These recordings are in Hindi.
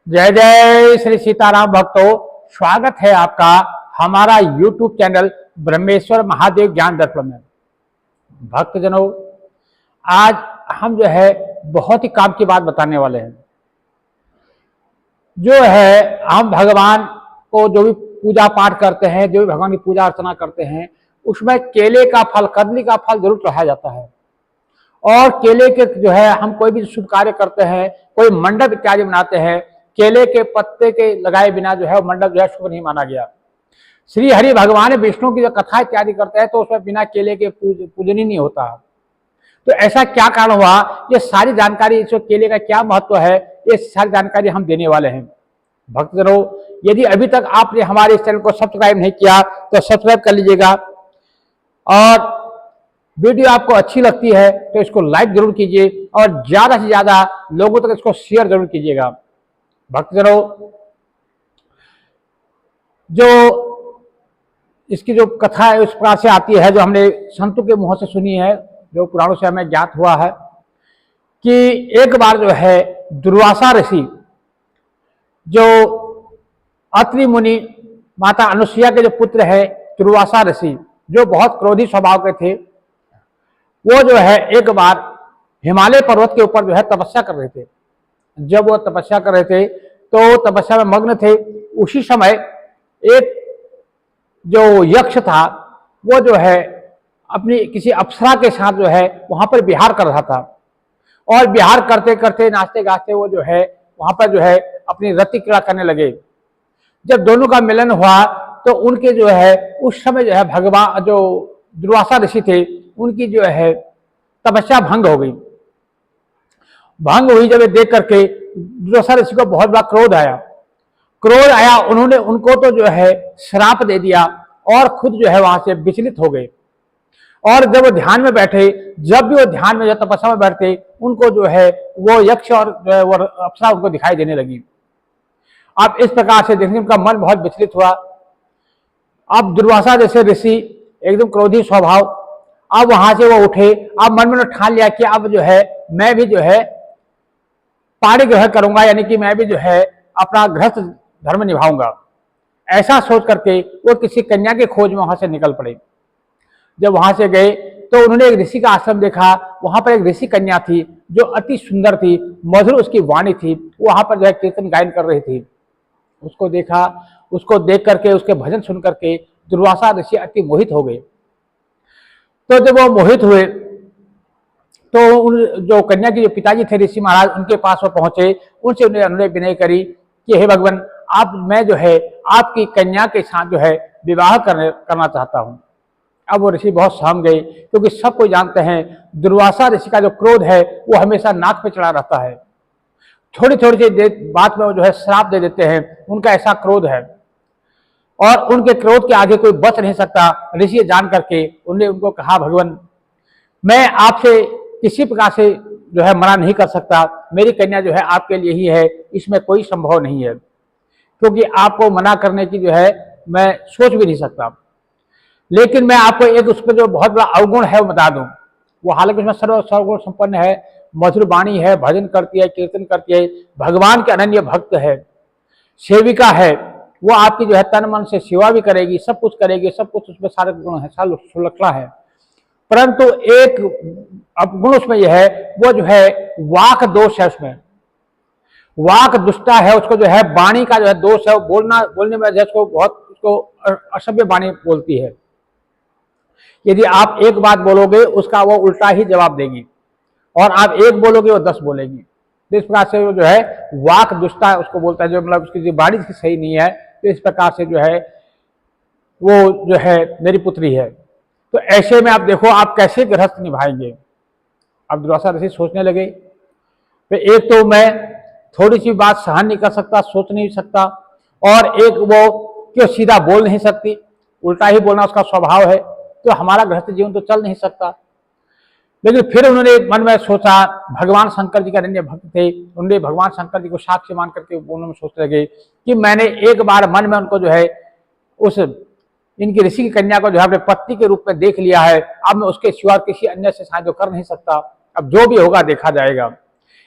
जय जय श्री सीताराम भक्तों, स्वागत है आपका हमारा YouTube चैनल ब्रह्मेश्वर महादेव ज्ञान दर्पण में। भक्तजनों, आज हम जो है बहुत ही काम की बात बताने वाले हैं। जो है हम भगवान को जो भी पूजा पाठ करते हैं, जो भी भगवान की पूजा अर्चना करते हैं, उसमें केले का फल, कदली का फल जरूर चढ़ाया जाता है। और केले के जो है हम कोई भी शुभ कार्य करते हैं, कोई मंडप इत्यादि बनाते हैं, केले के पत्ते के लगाए बिना जो है वो मंडप जो है शुभ नहीं माना गया। श्री हरि भगवान विष्णु की जो कथा इत्यादि करते हैं तो उसमें बिना केले के पूजन ही नहीं होता। तो ऐसा क्या कारण हुआ, ये सारी जानकारी, इस केले का क्या महत्व है, ये सारी जानकारी हम देने वाले हैं। भक्तजनों, यदि अभी तक आपने हमारे इस चैनल को सब्सक्राइब नहीं किया तो सब्सक्राइब कर लीजिएगा, और वीडियो आपको अच्छी लगती है तो इसको लाइक जरूर कीजिए और ज्यादा से ज्यादा लोगों तक इसको शेयर जरूर कीजिएगा। भक्तजनों, जो इसकी जो कथा है उस प्रकार से आती है, जो हमने संतों के मुंह से सुनी है, जो पुराणों से हमें ज्ञात हुआ है कि एक बार जो है दुर्वासा ऋषि, जो अत्रि मुनि माता अनुसुईया के जो पुत्र है दुर्वासा ऋषि, जो बहुत क्रोधी स्वभाव के थे, वो जो है एक बार हिमालय पर्वत के ऊपर जो है तपस्या कर रहे थे। जब वो तपस्या कर रहे थे तो तपस्या में मग्न थे, उसी समय एक जो यक्ष था वो जो है अपनी किसी अप्सरा के साथ जो है वहां पर विहार कर रहा था, और विहार करते करते नाचते गाते वो जो है वहां पर जो है अपनी रति क्रीड़ा करने लगे। जब दोनों का मिलन हुआ तो उनके जो है उस समय जो है भगवान, जो दुर्वासा ऋषि थे, उनकी जो है तपस्या भंग हो गई। भंग हुई जब देख करके दुर्वासा ऋषि को बहुत बड़ा क्रोध आया। उन्होंने उनको तो जो है श्राप दे दिया और खुद जो है वहां से विचलित हो गए। और जब वो ध्यान में बैठे, जब भी वो ध्यान में, जब तपस्या में बैठते, उनको जो है वो यक्ष और वो अप्सरा उनको दिखाई देने लगी। अब इस प्रकार से देखने उनका मन बहुत विचलित हुआ। अब दुर्वासा जैसे ऋषि एकदम क्रोधी स्वभाव, अब वहां से वो उठे। अब मन में ठान लिया कि अब जो है मैं भी जो है पाणिग्रह करूंगा, यानी कि मैं भी जो है अपना गृहस्थ धर्म निभाऊंगा। ऐसा सोच करके वो किसी कन्या के खोज में वहां से निकल पड़े। जब वहां से गए तो उन्होंने एक ऋषि का आश्रम देखा। वहां पर एक ऋषि कन्या थी जो अति सुंदर थी, मधुर उसकी वाणी थी, वो वहां पर जो है कीर्तन गायन कर रही थी। उसको देखा, उसको देख करके, उसके भजन सुन करके दुर्वासा ऋषि अति मोहित हो गए। तो जब वो मोहित हुए तो उन जो कन्या के जो पिताजी थे ऋषि महाराज, उनके पास वो पहुंचे। उनसे उन्होंने विनय करी कि हे भगवान, मैं जो है आपकी कन्या के साथ जो है विवाह करना चाहता हूं। अब वो ऋषि बहुत सहम गए, क्योंकि सब कोई जानते हैं दुर्वासा ऋषि का जो क्रोध है वो हमेशा नाक पे चढ़ा रहता है। थोड़ी थोड़ी सी बात में वो जो है श्राप दे देते हैं, उनका ऐसा क्रोध है, और उनके क्रोध के आगे कोई बच नहीं सकता। ऋषि जान करके उन्होंने उनको कहा, भगवान, मैं आपसे किसी प्रकार से जो है मना नहीं कर सकता, मेरी कन्या जो है आपके लिए ही है, इसमें कोई संभव नहीं है, क्योंकि आपको मना करने की जो है मैं सोच भी नहीं सकता। लेकिन मैं आपको एक उस पर जो बहुत बड़ा अवगुण है वो बता दूं। वो हालांकि उसमें सर्वगुण संपन्न है, मधुर वाणी है, भजन करती है, कीर्तन करती है, भगवान के अनन्य भक्त है, सेविका है, वो आपकी जो है तन मन से सेवा भी करेगी, सब कुछ करेगी, सब कुछ उसमें सारे गुण है, सारा सुलक्षणा है। परंतु एक अवगुण उसमें यह है, वो जो है वाक दोष है, उसमें वाक दुष्टा है, उसको जो है वाणी का जो है दोष है, बोलने में उसको बहुत उसको असभ्य वाणी बोलती है। यदि आप एक बात बोलोगे उसका वो उल्टा ही जवाब देगी, और आप एक बोलोगे वो 10 बोलेगी। तो इस प्रकार से वो जो है वाक दुष्टा उसको बोलता है, जो मतलब उसकी जो वाणी सही नहीं है। तो इस प्रकार से जो है वो जो है मेरी पुत्री है। तो ऐसे में आप देखो आप कैसे गृहस्थ निभाएंगे। अब दुर्वासा ऋषि सोचने लगे, तो एक तो मैं थोड़ी सी बात सहन नहीं कर सकता, सोच नहीं सकता, और एक वो क्यों सीधा बोल नहीं सकती, उल्टा ही बोलना उसका स्वभाव है, तो हमारा गृहस्थ जीवन तो चल नहीं सकता। लेकिन फिर उन्होंने मन में सोचा, भगवान शंकर जी के अनन्य भक्त थे, उन्होंने भगवान शंकर जी को साक्ष्य मान करके उन्होंने सोचने लगे कि मैंने एक बार मन में उनको जो है उस इनकी ऋषि की कन्या को जो है अपने पत्नी के रूप में देख लिया है, अब मैं उसके सिवा किसी अन्य से साझा कर नहीं सकता, अब जो भी होगा देखा जाएगा।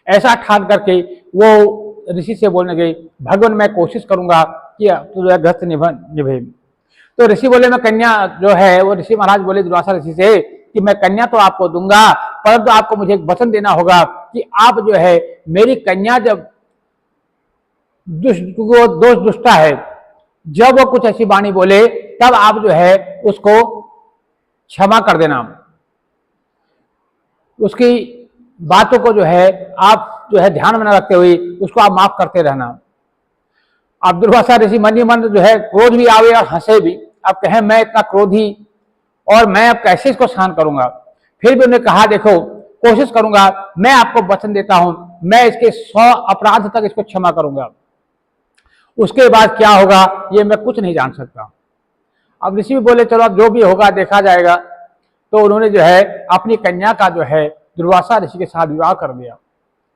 ऐसा ठान करके वो ऋषि से बोलने गई, भगवान मैं कोशिश करूंगा कि तो ग्रस्त निभे। तो ऋषि बोले मैं कन्या जो है, वो ऋषि महाराज बोले दुर्वासा ऋषि से कि मैं कन्या तो आपको दूंगा, परंतु आपको मुझे एक वचन देना होगा कि आप जो है मेरी कन्या जब वो दोष दुष्टा है, जब वो कुछ ऐसी वाणी बोले तब आप जो है उसको क्षमा कर देना, उसकी बातों को जो है आप जो है ध्यान में न रखते हुए उसको आप माफ करते रहना। अब दुर्वासा ऋषि मन ही मन जो है क्रोध भी आवे और हंसे भी। अब कहें मैं इतना क्रोधी और मैं अब कैसे इसको सहन करूंगा। फिर भी उन्होंने कहा देखो कोशिश करूंगा, मैं आपको वचन देता हूं, मैं इसके 100 अपराध तक इसको क्षमा करूंगा, उसके बाद क्या होगा ये मैं कुछ नहीं जान सकता। अब ऋषि भी बोले चलो अब जो भी होगा देखा जाएगा। तो उन्होंने जो है अपनी कन्या का जो है दुर्वासा ऋषि के साथ विवाह कर दिया।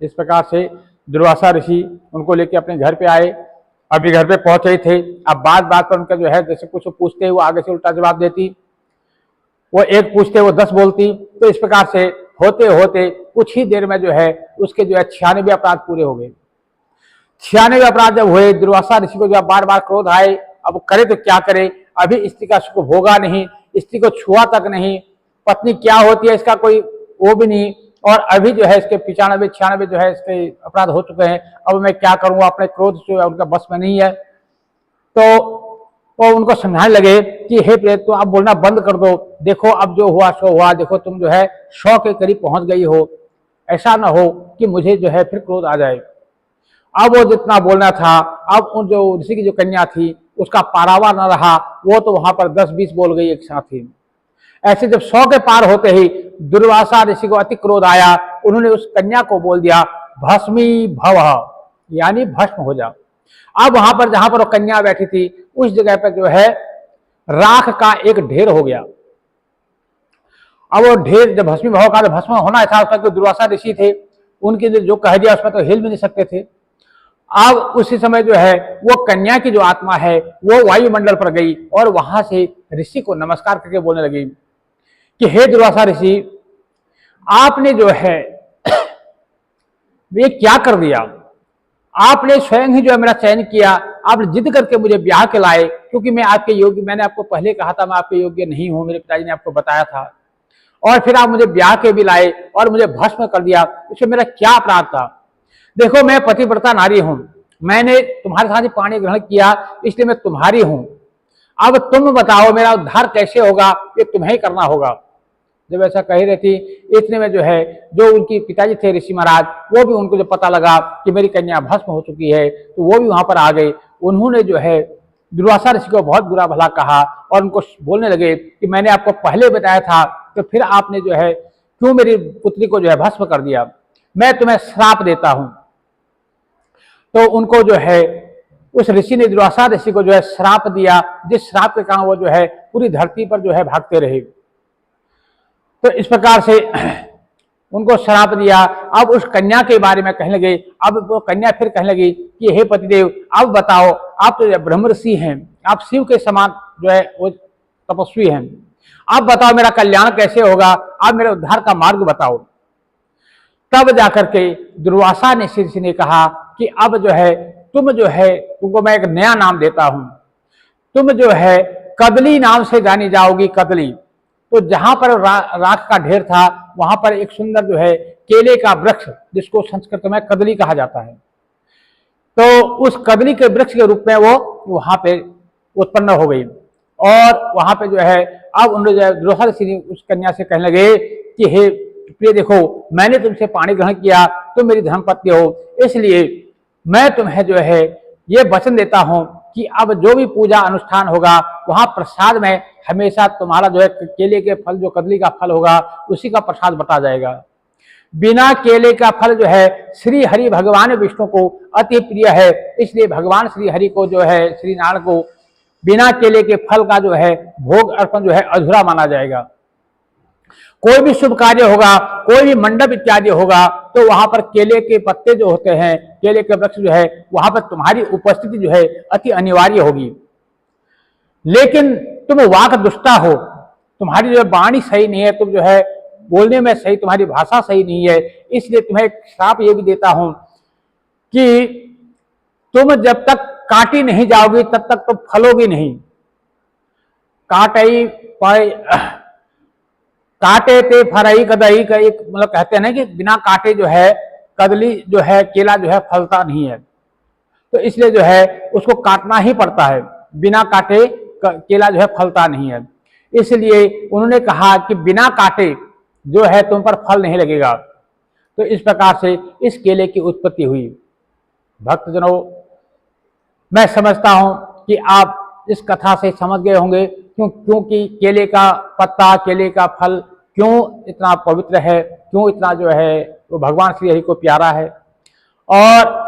इस प्रकार से दुर्वासा ऋषि उनको लेके अपने घर पे आए। अभी घर पे पहुंचे ही थे। अब बात बात पर उनका जो है जैसे कुछ पूछते वो आगे से उल्टा जवाब देती, वो एक पूछते वो 10 बोलती। तो इस प्रकार से होते होते कुछ ही देर में जो है उसके जो है 96 अपराध पूरे हो गए। 96 अपराध जब हुए, दुर्वासा ऋषि को जब बार बार क्रोध आए, अब करे तो क्या करे, अभी स्त्री का सुख भोगा नहीं, स्त्री को छुआ तक नहीं, पत्नी क्या होती है इसका कोई वो भी नहीं, और अभी जो है इसके 95-96 जो है इसके अपराध हो चुके हैं। अब मैं क्या करूंगा, अपने क्रोध जो है उनका बस में नहीं है। तो वो उनको समझाने लगे कि हे प्रेत तो आप बोलना बंद कर दो, देखो अब जो हुआ सो हुआ, देखो तुम जो है 100 के करीब पहुंच गई हो, ऐसा ना हो कि मुझे जो है फिर क्रोध आ जाए। अब वो जितना बोलना था, अब उन जो ऋषि की जो कन्या थी उसका पारावा न रहा, वो तो वहां पर 10-20 बोल गई एक साथ ही। ऐसे जब 100 के पार होते ही दुर्वासा ऋषि को अति क्रोध आया। उन्होंने उस कन्या को बोल दिया भस्मी भव, यानी भस्म हो जा। अब वहां पर जहां पर वो कन्या बैठी थी उस जगह पर जो है राख का एक ढेर हो गया। अब वो ढेर जब भस्मी भव का भस्म होना था, उसका जो दुर्वासा ऋषि थे उनके जो कह दिया उसमें तो हिल भी नहीं सकते थे। अब उसी समय जो है वो कन्या की जो आत्मा है वो वायुमंडल पर गई और वहां से ऋषि को नमस्कार करके बोलने लगी कि हे दुर्वासा ऋषि, आपने जो है ये क्या कर दिया, आपने स्वयं ही जो है मेरा चयन किया, आपने जिद करके मुझे ब्याह के लाए, क्योंकि मैं आपके योग्य, मैंने आपको पहले कहा था मैं आपके योग्य नहीं हूं, मेरे पिताजी ने आपको बताया था, और फिर आप मुझे ब्याह के भी लाए और मुझे भस्म कर दिया, इसमें मेरा क्या अपराध था। देखो मैं पतिव्रता नारी हूं, मैंने तुम्हारे साथ ही पानी ग्रहण किया, इसलिए मैं तुम्हारी हूं। अब तुम बताओ मेरा उद्धार कैसे होगा, ये तुम्हें ही करना होगा। जब ऐसा कही रही थी, इतने में जो है जो उनकी पिताजी थे ऋषि महाराज, वो भी उनको जब पता लगा कि मेरी कन्या भस्म हो चुकी है तो वो भी वहां पर आ गए। उन्होंने जो है दुर्वासा ऋषि को बहुत बुरा भला कहा और उनको बोलने लगे कि मैंने आपको पहले बताया था, तो फिर आपने जो है क्यों मेरी पुत्री को जो है भस्म कर दिया, मैं तुम्हें श्राप देता हूं। तो उनको जो है उस ऋषि ने दुर्वासा ऋषि को जो है श्राप दिया, जिस श्राप के कारण वो जो है पूरी धरती पर जो है भागते रहे। तो इस प्रकार से उनको श्राप दिया। अब उस कन्या के बारे में कहने लगे, अब वो कन्या फिर कहने लगी कि हे पतिदेव, अब बताओ, आप तो ब्रह्म ऋषि हैं, आप शिव के समान जो है वो तपस्वी हैं, आप बताओ मेरा कल्याण कैसे होगा, आप मेरे उद्धार का मार्ग बताओ। तब जाकर के दुर्वासा ने ऋषि ने कहा कि अब जो है तुम जो है, तुमको मैं एक नया नाम देता हूं, तुम जो है कदली नाम से जानी जाओगी। कदली, तो जहां पर राख का ढेर था वहां पर एक सुंदर जो है केले का वृक्ष, जिसको संस्कृत में कदली कहा जाता है, तो उस कदली के वृक्ष के रूप में वो वहां पे उत्पन्न हो गई। और वहां पे जो है अब उन्होंने दुर्वासा ऋषि उस कन्या से कहने लगे कि हे प्रिय, देखो मैंने तुमसे पानी ग्रहण किया, तुम मेरी धर्मपत्नी हो, इसलिए मैं तुम्हें जो है ये वचन देता हूं कि अब जो भी पूजा अनुष्ठान होगा वहां प्रसाद में हमेशा तुम्हारा जो है केले के फल, जो कदली का फल होगा उसी का प्रसाद बटा जाएगा। बिना केले का फल जो है श्री हरि भगवान विष्णु को अति प्रिय है, इसलिए भगवान श्री हरि को जो है, श्री नारायण को बिना केले के फल का जो है भोग अर्पण जो है अधूरा माना जाएगा। कोई भी शुभ कार्य होगा, कोई भी मंडप इत्यादि होगा, तो वहां पर केले के पत्ते जो होते हैं, केले के वृक्ष जो है, वहां पर तुम्हारी उपस्थिति जो है अति अनिवार्य होगी। लेकिन तुम वाक दुष्टा हो, तुम्हारी जो वाणी सही नहीं है, तुम जो है बोलने में सही, तुम्हारी भाषा सही नहीं है, इसलिए तुम्हें श्राप ये भी देता हूं कि तुम जब तक काटी नहीं जाओगी तब तक तो फलोगी नहीं। काटई पाई काटे ते फरई कदई का एक मतलब कहते हैं ना कि बिना काटे जो है कदली जो है केला जो है फलता नहीं है। तो इसलिए जो है उसको काटना ही पड़ता है, बिना काटे केला जो है फलता नहीं है। इसलिए उन्होंने कहा कि बिना काटे जो है तुम पर फल नहीं लगेगा। तो इस प्रकार से इस केले की उत्पत्ति हुई। भक्तजनों, मैं समझता हूं कि आप इस कथा से समझ गए होंगे क्योंकि केले का पत्ता, केले का फल क्यों इतना पवित्र है, क्यों इतना जो है वो भगवान श्री हरि को प्यारा है, और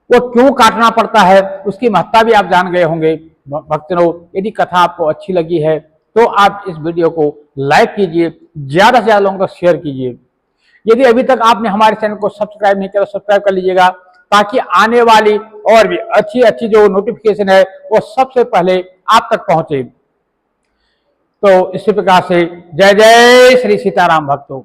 वो क्यों काटना पड़ता है, उसकी महत्ता भी आप जान गए होंगे। भक्तों, यदि कथा आपको अच्छी लगी है तो आप इस वीडियो को लाइक कीजिए, ज्यादा से ज्यादा लोगों को शेयर कीजिए। यदि अभी तक आपने हमारे चैनल को सब्सक्राइब नहीं किया तो सब्सक्राइब कर लीजिएगा, ताकि आने वाली और भी अच्छी अच्छी जो नोटिफिकेशन है वो सबसे पहले आप तक पहुंचे। तो इसी प्रकार से जय जय श्री सीताराम भक्तों।